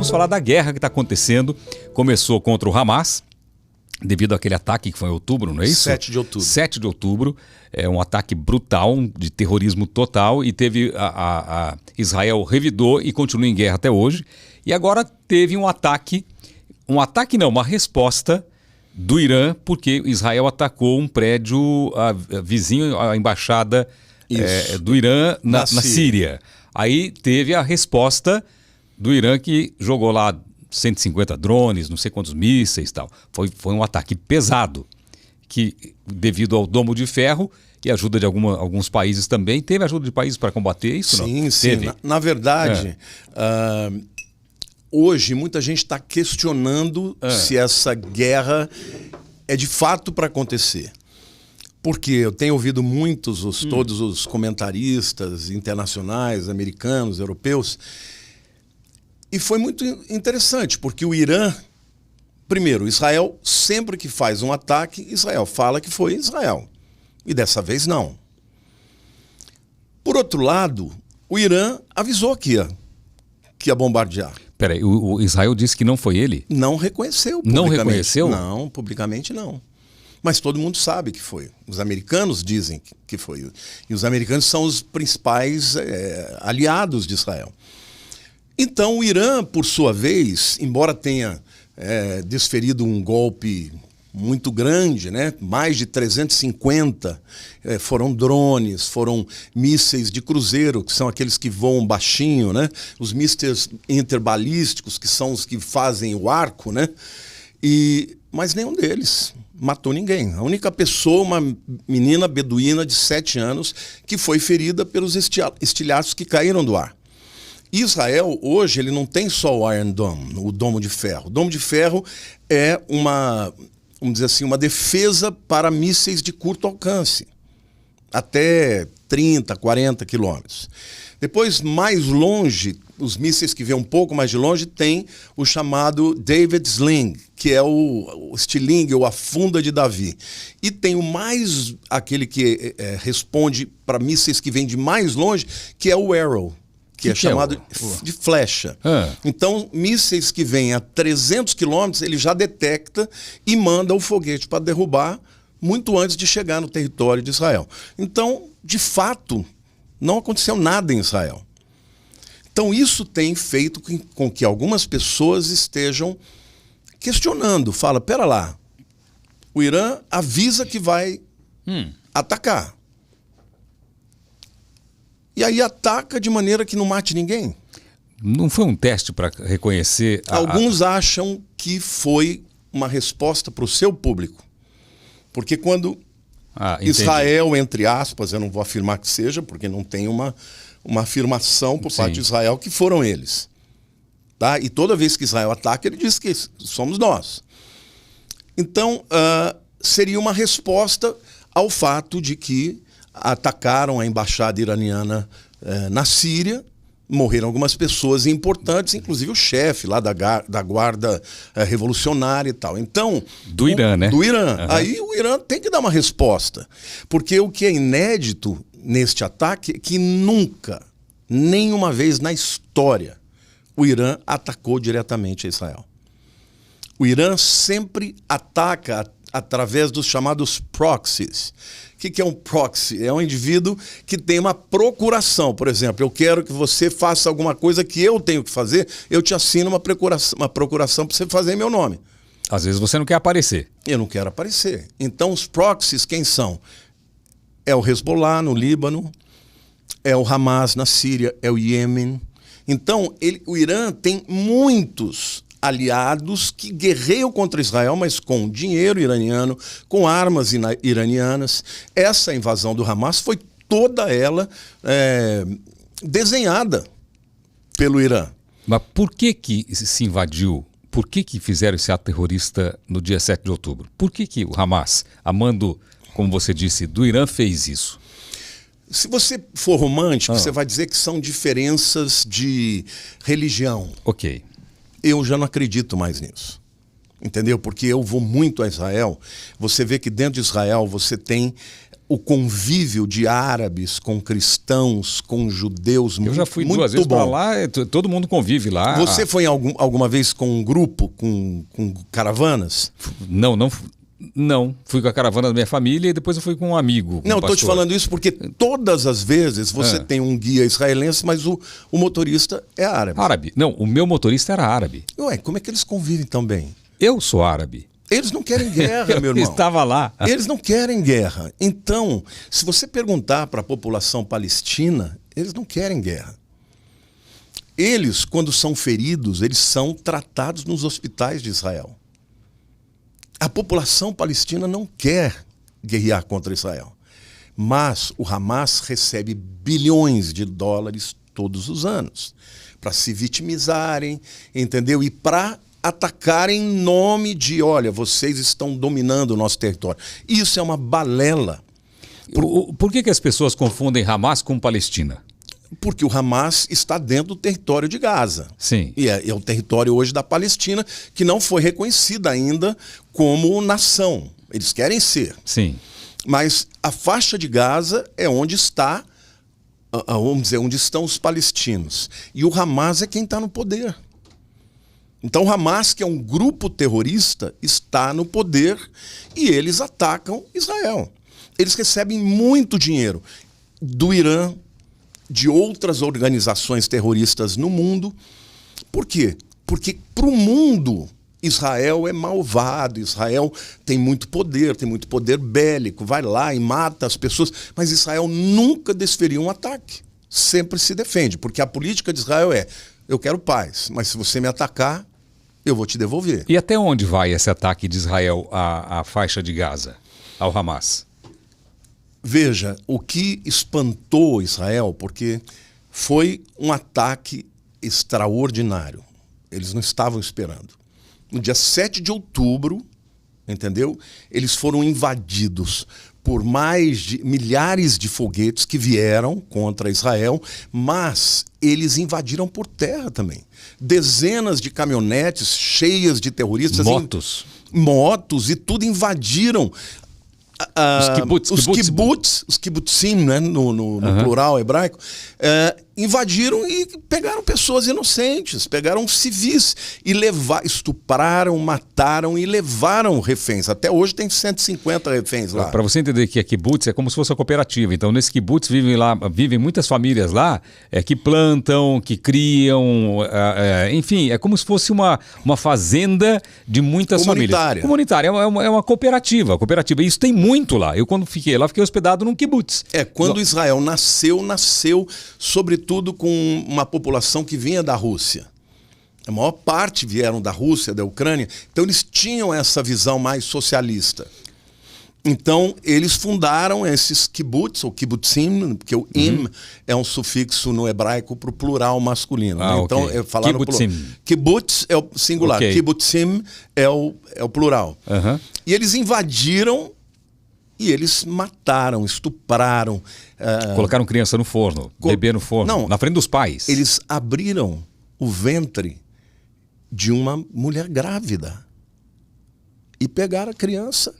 vamos falar da guerra que está acontecendo. Começou contra o Hamas, devido àquele ataque que foi em outubro, não é isso? 7 de outubro. 7 de outubro, é um ataque brutal, de terrorismo total, e teve Israel revidou e continua em guerra até hoje. E agora teve uma resposta do Irã, porque Israel atacou um prédio vizinho à embaixada do Irã na Síria. Aí teve a resposta do Irã, que jogou lá 150 drones, não sei quantos mísseis e tal. Foi um ataque pesado, que devido ao domo de ferro e ajuda de alguns países também. Teve ajuda de países para combater isso? Sim, não? sim. Teve. Na verdade, hoje muita gente está questionando se essa guerra é de fato para acontecer. Porque eu tenho ouvido todos os comentaristas internacionais, americanos, europeus, e foi muito interessante, porque o Irã, primeiro, Israel, sempre que faz um ataque, Israel fala que foi Israel. E dessa vez não. Por outro lado, o Irã avisou que ia bombardear. Peraí, o Israel disse que não foi ele? Não reconheceu publicamente. Não reconheceu? Não, publicamente não. Mas todo mundo sabe que foi. Os americanos dizem que foi. E os americanos são os principais aliados de Israel. Então o Irã, por sua vez, embora tenha desferido um golpe muito grande, né? Mais de 350 foram drones, foram mísseis de cruzeiro, que são aqueles que voam baixinho, né? Os mísseis interbalísticos, que são os que fazem o arco, né? Mas nenhum deles matou ninguém. A única pessoa, uma menina beduína de 7 anos, que foi ferida pelos estilhaços que caíram do ar. Israel, hoje, ele não tem só o Iron Dome, o domo de ferro. O domo de ferro é vamos dizer assim, uma defesa para mísseis de curto alcance, até 30, 40 quilômetros. Depois, mais longe, os mísseis que vêm um pouco mais de longe, tem o chamado David Sling, que é o estilingue, ou a funda de Davi. E tem aquele que responde para mísseis que vêm de mais longe, que é o Arrow, que é chamado de flecha. Então, mísseis que vêm a 300 quilômetros, ele já detecta e manda o foguete para derrubar muito antes de chegar no território de Israel. Então, de fato, não aconteceu nada em Israel. Então, isso tem feito com que algumas pessoas estejam questionando. Fala, pera lá, o Irã avisa que vai atacar. E aí ataca de maneira que não mate ninguém. Não foi um teste para reconhecer... Alguns acham que foi uma resposta para o seu público. Porque quando Israel, entre aspas, eu não vou afirmar que seja, porque não tem uma afirmação por parte de Israel que foram eles. Tá? E toda vez que Israel ataca, ele diz que somos nós. Então, seria uma resposta ao fato de que atacaram a embaixada iraniana na Síria, morreram algumas pessoas importantes, inclusive o chefe lá da guarda revolucionária e tal. Então, do Irã, né? Do Irã. Aí o Irã tem que dar uma resposta. Porque o que é inédito neste ataque é que nunca, nenhuma vez na história, o Irã atacou diretamente a Israel. O Irã sempre ataca através dos chamados proxies. O que é um proxy? É um indivíduo que tem uma procuração. Por exemplo, eu quero que você faça alguma coisa que eu tenho que fazer, eu te assino uma procuração para você fazer em meu nome. Às vezes você não quer aparecer. Eu não quero aparecer. Então os proxies quem são? É o Hezbollah no Líbano, é o Hamas na Síria, é o Iêmen. Então o Irã tem muitos aliados que guerreiam contra Israel, mas com dinheiro iraniano, com armas iranianas. Essa invasão do Hamas foi toda ela desenhada pelo Irã. Mas por que se invadiu? Por que fizeram esse ato terrorista no dia 7 de outubro? Por que o Hamas, a mando, como você disse, do Irã, fez isso? Se você for romântico, você vai dizer que são diferenças de religião. Ok. Eu já não acredito mais nisso, entendeu? Porque eu vou muito a Israel, você vê que dentro de Israel você tem o convívio de árabes com cristãos, com judeus, eu já fui 2 vezes para lá, todo mundo convive lá. Você foi alguma vez com um grupo, com caravanas? Não, fui com a caravana da minha família e depois eu fui com um amigo. Não, estou te falando isso porque todas as vezes você tem um guia israelense, mas o motorista é árabe. Árabe? Não, o meu motorista era árabe. Ué, como é que eles convivem tão bem? Eu sou árabe. Eles não querem guerra, meu irmão. Eu estava lá. Eles não querem guerra. Então, se você perguntar para a população palestina, eles não querem guerra. Eles, quando são feridos, eles são tratados nos hospitais de Israel. A população palestina não quer guerrear contra Israel. Mas o Hamas recebe bilhões de dólares todos os anos para se vitimizarem, entendeu? E para atacarem em nome de, olha, vocês estão dominando o nosso território. Isso é uma balela. Por que as pessoas confundem Hamas com Palestina? Porque o Hamas está dentro do território de Gaza. Sim. E é o território hoje da Palestina, que não foi reconhecida ainda como nação. Eles querem ser. Sim. Mas a faixa de Gaza é onde está, vamos dizer, onde estão os palestinos. E o Hamas é quem está no poder. Então o Hamas, que é um grupo terrorista, está no poder e eles atacam Israel. Eles recebem muito dinheiro do Irã, de outras organizações terroristas no mundo. Por quê? Porque para o mundo, Israel é malvado, Israel tem muito poder bélico, vai lá e mata as pessoas, mas Israel nunca desferiu um ataque, sempre se defende, porque a política de Israel é, eu quero paz, mas se você me atacar, eu vou te devolver. E até onde vai esse ataque de Israel à faixa de Gaza, ao Hamas? Veja, o que espantou Israel, porque foi um ataque extraordinário. Eles não estavam esperando. No dia 7 de outubro, entendeu? Eles foram invadidos por mais de milhares de foguetes que vieram contra Israel, mas eles invadiram por terra também. Dezenas de caminhonetes cheias de terroristas. Motos e tudo invadiram. Os kibbutzim, né, no plural hebraico, invadiram e pegaram pessoas inocentes, pegaram civis e estupraram, mataram e levaram reféns. Até hoje tem 150 reféns lá. Para você entender que a kibbutz é como se fosse uma cooperativa. Então, nesse kibbutz vivem muitas famílias lá que plantam, que criam, enfim, é como se fosse uma fazenda de muitas famílias. Comunitária. É uma cooperativa. Isso tem muito lá. Eu, quando fiquei lá, fiquei hospedado num kibbutz. Quando Israel nasceu sobretudo com uma população que vinha da Rússia. A maior parte vieram da Rússia, da Ucrânia. Então eles tinham essa visão mais socialista. Então eles fundaram esses kibbutz, ou kibbutzim, porque o im é um sufixo no hebraico para o plural masculino. Né? Então falaram kibbutz é o singular, kibbutzim é o plural. E eles invadiram e eles mataram, estupraram. Colocaram criança no forno, bebê no forno, na frente dos pais. Eles abriram o ventre de uma mulher grávida e pegaram a criança,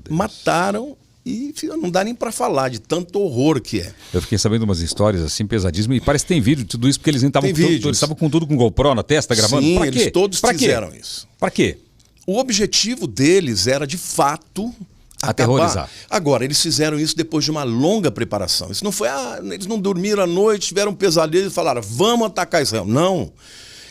mataram e não dá nem para falar de tanto horror que é. Eu fiquei sabendo umas histórias assim pesadíssimas e parece que tem vídeo de tudo isso porque eles estavam com tudo com GoPro na testa gravando. Sim, eles todos fizeram isso. Para quê? O objetivo deles era de fato aterrorizar. Agora, eles fizeram isso depois de uma longa preparação. Isso não foi, eles não dormiram à noite, tiveram um pesadelo e falaram, vamos atacar Israel. Não.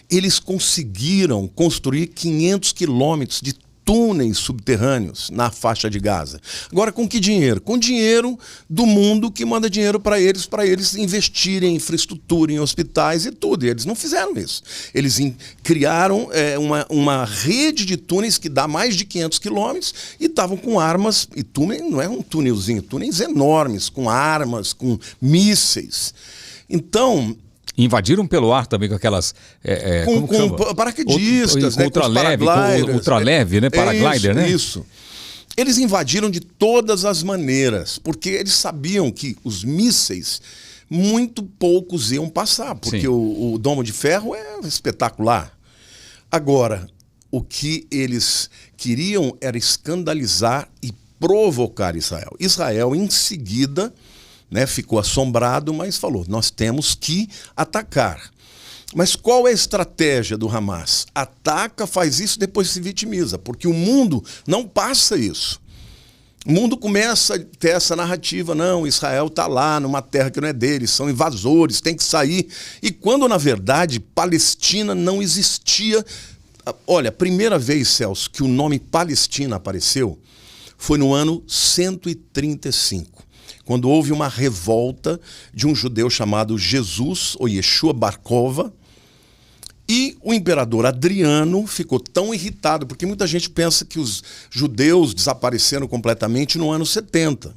Eles conseguiram construir 500 quilômetros de túneis subterrâneos na faixa de Gaza. Agora, com que dinheiro? Com dinheiro do mundo que manda dinheiro para eles investirem em infraestrutura, em hospitais e tudo. E eles não fizeram isso. Eles criaram uma rede de túneis que dá mais de 500 quilômetros e estavam com armas, e túnel não é um túnelzinho, túneis enormes, com armas, com mísseis. Então... Invadiram pelo ar também com aquelas... com paraquedistas, ultraleve, né? Paraglider, né? Isso. Eles invadiram de todas as maneiras, porque eles sabiam que os mísseis, muito poucos iam passar, porque o domo de ferro é espetacular. Agora, o que eles queriam era escandalizar e provocar Israel. Israel, em seguida, né, ficou assombrado, mas falou, nós temos que atacar. Mas qual é a estratégia do Hamas? Ataca, faz isso, depois se vitimiza, porque o mundo não passa isso. O mundo começa a ter essa narrativa, não, Israel está lá numa terra que não é deles, são invasores, tem que sair. E quando, na verdade, Palestina não existia. Olha, a primeira vez, Celso, que o nome Palestina apareceu foi no ano 135, quando houve uma revolta de um judeu chamado Jesus, ou Yeshua Bar Kova, e o imperador Adriano ficou tão irritado, porque muita gente pensa que os judeus desapareceram completamente no ano 70,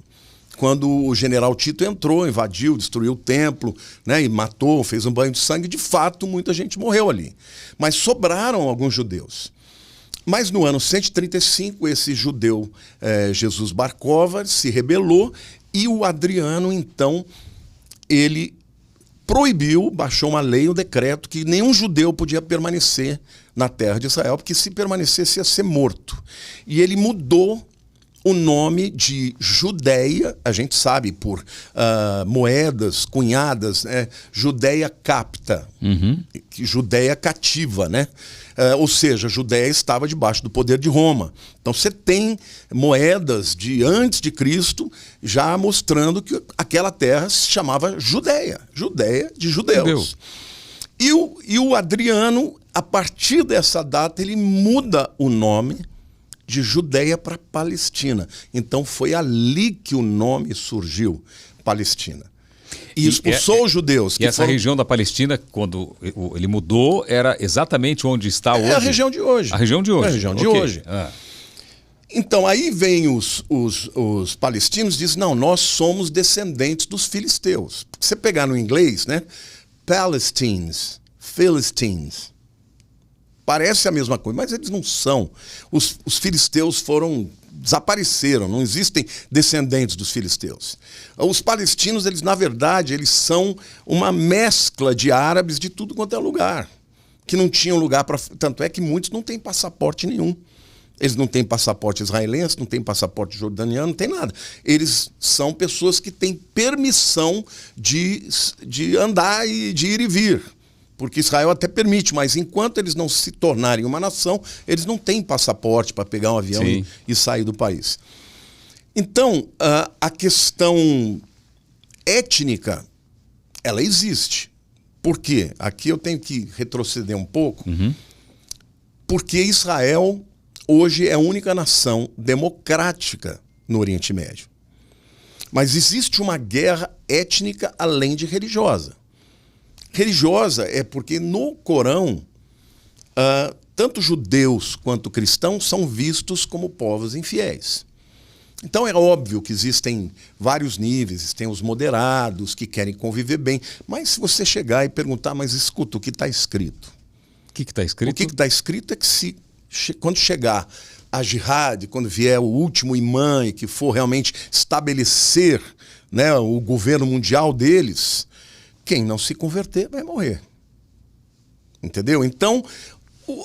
quando o general Tito entrou, invadiu, destruiu o templo, né, e matou, fez um banho de sangue. De fato, muita gente morreu ali. Mas sobraram alguns judeus. Mas no ano 135, esse judeu, Jesus Bar Kova, se rebelou, e o Adriano, então, ele proibiu, baixou uma lei, um decreto, que nenhum judeu podia permanecer na terra de Israel, porque se permanecesse ia ser morto. E ele mudou o nome de Judéia, a gente sabe por moedas cunhadas, né? Judéia capta, Judéia cativa, né? Ou seja, a Judéia estava debaixo do poder de Roma. Então você tem moedas de antes de Cristo já mostrando que aquela terra se chamava Judéia, Judéia de judeus. E o Adriano, a partir dessa data, ele muda o nome de Judéia para Palestina. Então foi ali que o nome surgiu, Palestina. E expulsou os judeus. E essa região da Palestina, quando ele mudou, era exatamente onde está hoje? É a região de hoje. A região de hoje. É a região de hoje. Então aí vem os palestinos e dizem, não, nós somos descendentes dos filisteus. Se você pegar no inglês, né? Palestines, Philistines. Parece a mesma coisa, mas eles não são. Os filisteus desapareceram, não existem descendentes dos filisteus. Os palestinos, eles na verdade, eles são uma mescla de árabes de tudo quanto é lugar, que não tinham lugar para... Tanto é que muitos não têm passaporte nenhum. Eles não têm passaporte israelense, não têm passaporte jordaniano, não tem nada. Eles são pessoas que têm permissão de andar e de ir e vir. Porque Israel até permite, mas enquanto eles não se tornarem uma nação, eles não têm passaporte para pegar um avião e sair do país. Então, a questão étnica, ela existe. Por quê? Aqui eu tenho que retroceder um pouco, porque Israel hoje é a única nação democrática no Oriente Médio. Mas existe uma guerra étnica além de religiosa. Religiosa é porque no Corão, tanto judeus quanto cristãos são vistos como povos infiéis. Então é óbvio que existem vários níveis, tem os moderados que querem conviver bem, mas se você chegar e perguntar, mas escuta, o que está escrito? O que está escrito? O que está escrito é que quando chegar a jihad, quando vier o último imã e que for realmente estabelecer, né, o governo mundial deles, quem não se converter vai morrer. Entendeu? Então,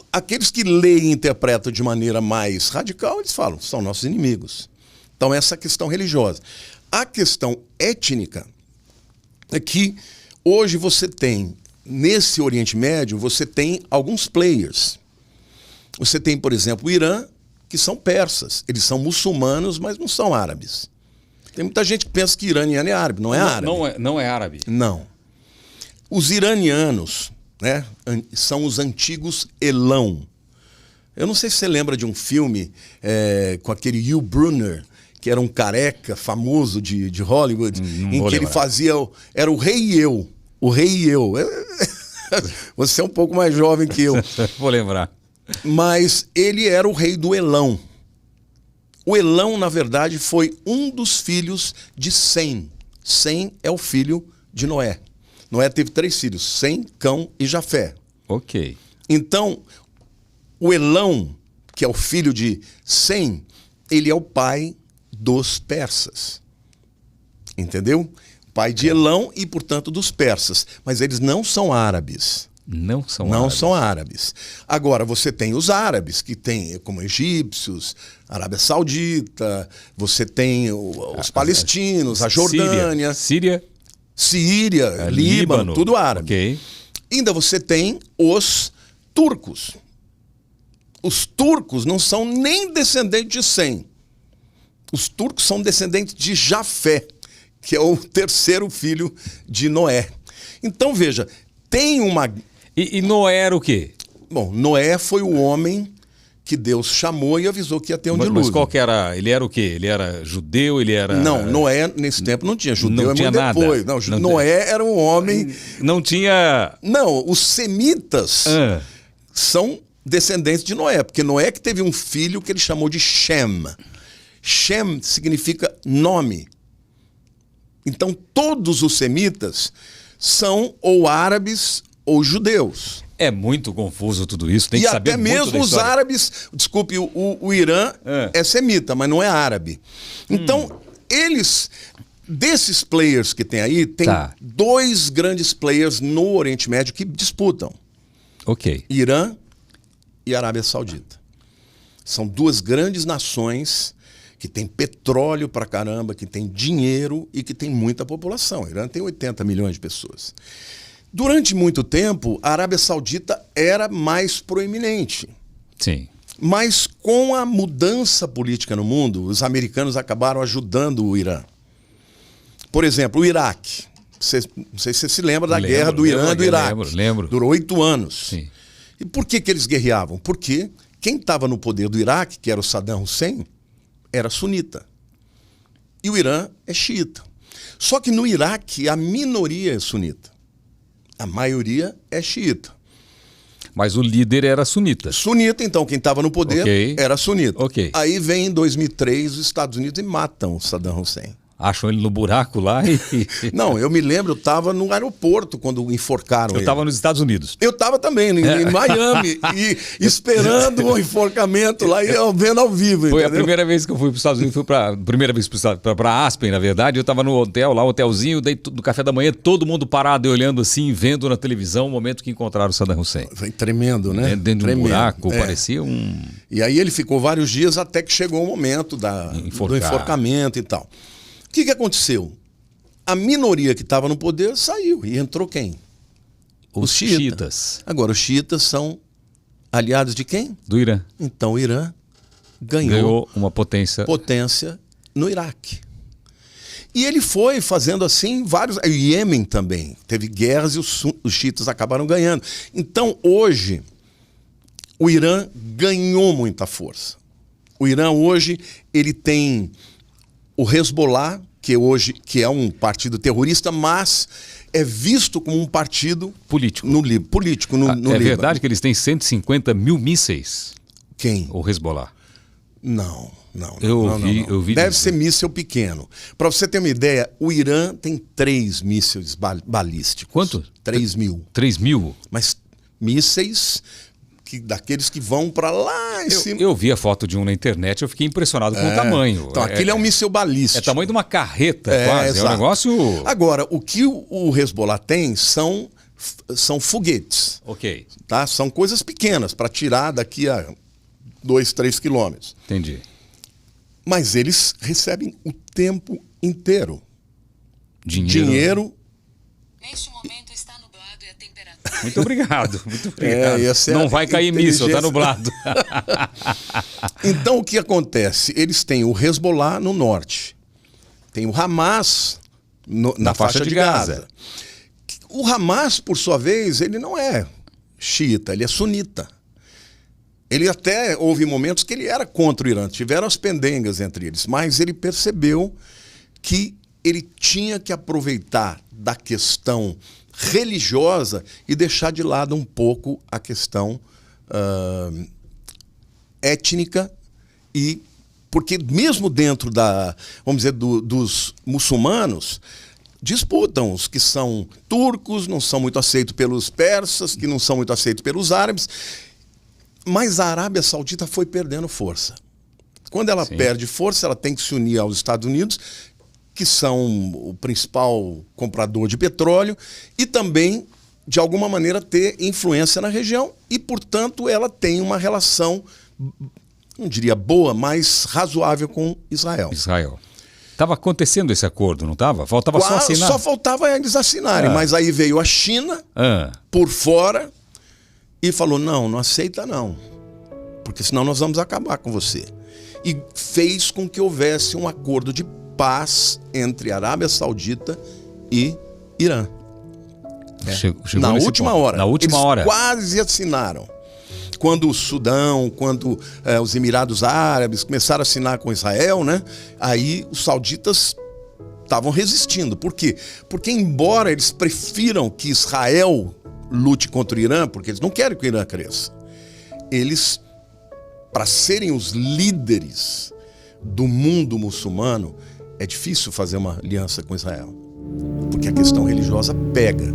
aqueles que leem e interpretam de maneira mais radical, eles falam, são nossos inimigos. Então, essa é a questão religiosa. A questão étnica é que hoje você tem, nesse Oriente Médio, você tem alguns players. Você tem, por exemplo, o Irã, que são persas. Eles são muçulmanos, mas não são árabes. Tem muita gente que pensa que iraniano é árabe. Não é árabe. Não é árabe. Não. Os iranianos, né, são os antigos Elão. Eu não sei se você lembra de um filme com aquele Yul Brynner, que era um careca famoso de Hollywood, em que ele fazia... Era o Rei e Eu. O Rei e Eu. Você é um pouco mais jovem que eu. Vou lembrar. Mas ele era o rei do Elão. O Elão, na verdade, foi um dos filhos de Sem. Sem é o filho de Noé. Noé teve 3 filhos, Sem, Cão e Jafé. Ok. Então, o Elão, que é o filho de Sem, ele é o pai dos persas. Entendeu? Pai de Elão e, portanto, dos persas. Mas eles não são árabes. Não são Não árabes. são árabes. Agora, você tem os árabes, que tem como egípcios, Arábia Saudita, você tem os palestinos, a Jordânia, Síria, Síria, Líbano, tudo árabe. Ok. Ainda você tem os turcos. Os turcos não são nem descendentes de Sem. Os turcos são descendentes de Jafé, que é o terceiro filho de Noé. Então, veja, tem uma... E Noé era o quê? Bom, Noé foi o homem que Deus chamou e avisou que ia ter um dilúvio. Mas qual que era? Ele era o quê? Ele era judeu? Ele era... Não, Noé nesse tempo não tinha. Judeu não tinha muito nada. depois. Não, Noé era um homem... Não tinha... Não, os semitas são descendentes de Noé, porque Noé que teve um filho que ele chamou de Shem. Shem significa nome. Então todos os semitas são ou árabes ou judeus. É muito confuso tudo isso, tem E que saber até muito mesmo da os história. árabes, desculpe, o Irã é semita, mas não é árabe. Então, desses players que tem aí, tem dois grandes players no Oriente Médio que disputam. Ok. Irã e Arábia Saudita. São duas grandes nações que têm petróleo pra caramba, que têm dinheiro e que têm muita população. O Irã tem 80 milhões de pessoas. Durante muito tempo, a Arábia Saudita era mais proeminente. Sim. Mas com a mudança política no mundo, os americanos acabaram ajudando o Irã. Por exemplo, o Iraque. Não sei se você se lembra da guerra do Irã e do Iraque. Lembro. Durou 8 anos. Sim. E por que eles guerreavam? Porque quem estava no poder do Iraque, que era o Saddam Hussein, era sunita. E o Irã é xiita. Só que no Iraque a minoria é sunita. A maioria é xiita. Mas o líder era sunita. Sunita, então, quem estava no poder era sunita. Ok. Aí vem em 2003 os Estados Unidos e matam o Saddam Hussein. Acham ele no buraco lá e... Não, eu me lembro, eu estava no aeroporto quando enforcaram ele. Eu estava nos Estados Unidos. Eu estava também, em Miami, e esperando o enforcamento lá e eu vendo ao vivo. Foi entendeu? a primeira vez que eu fui para os Estados Unidos, primeira vez para Aspen, na verdade. Eu estava no hotel, lá, hotelzinho, daí do café da manhã, todo mundo parado e olhando assim, vendo na televisão o momento que encontraram o Saddam Hussein. Foi tremendo, né? Dentro de um buraco, É. parecia um... E aí ele ficou vários dias até que chegou o momento do enforcamento e tal. O que aconteceu? A minoria que estava no poder saiu e entrou quem? Os xiitas. Agora, os xiitas são aliados de quem? Do Irã. Então o Irã ganhou uma potência no Iraque. E ele foi fazendo assim vários... O Iêmen também. Teve guerras e os xiitas acabaram ganhando. Então, hoje, o Irã ganhou muita força. O Irã hoje, ele tem o Hezbollah, que é um partido terrorista, mas é visto como um partido político. No Líbano. É verdade que eles têm 150 mil mísseis? Quem? O Hezbollah. Não. Eu vi Deve disso. ser míssil pequeno. Para você ter uma ideia, o Irã tem 3 mísseis balísticos. Quanto? 3 mil. 3 mil? Mas mísseis daqueles que vão para lá em cima. Eu vi a foto de um na internet, eu fiquei impressionado com o tamanho. Então, aquele é um míssil balístico. É o tamanho de uma carreta, quase. Exato. É um negócio... Agora, o que o Hezbollah tem são foguetes. Ok. Tá? São coisas pequenas para tirar daqui a 2, 3 quilômetros. Entendi. Mas eles recebem o tempo inteiro. Dinheiro. Neste momento está nublado e a temperatura... Muito obrigado. Não vai cair míssil, tá nublado. Então o que acontece? Eles têm o Hezbollah no norte. Tem o Hamas na faixa de Gaza. O Hamas, por sua vez, ele não é xiita, ele é sunita. Ele até houve momentos que ele era contra o Irã, tiveram as pendengas entre eles, mas ele percebeu que ele tinha que aproveitar da questão religiosa e deixar de lado um pouco a questão étnica, e porque mesmo dentro vamos dizer, dos muçulmanos, disputam os que são turcos, não são muito aceitos pelos persas, que não são muito aceitos pelos árabes, mas a Arábia Saudita foi perdendo força. Quando ela perde força, ela tem que se unir aos Estados Unidos, que são o principal comprador de petróleo, e também de alguma maneira, ter influência na região e, portanto, ela tem uma relação, não diria boa, mas razoável com Israel. Estava acontecendo esse acordo, não estava? Faltava só assinar. Só faltava eles assinarem, mas aí veio a China por fora e falou, não aceita não, porque senão nós vamos acabar com você. E fez com que houvesse um acordo de paz entre Arábia Saudita e Irã. Na última hora. Eles quase assinaram. Quando o Sudão, quando os Emirados Árabes começaram a assinar com Israel, né? Aí os sauditas estavam resistindo. Por quê? Porque embora eles prefiram que Israel lute contra o Irã, porque eles não querem que o Irã cresça, eles, para serem os líderes do mundo muçulmano, é difícil fazer uma aliança com Israel, porque a questão religiosa pega.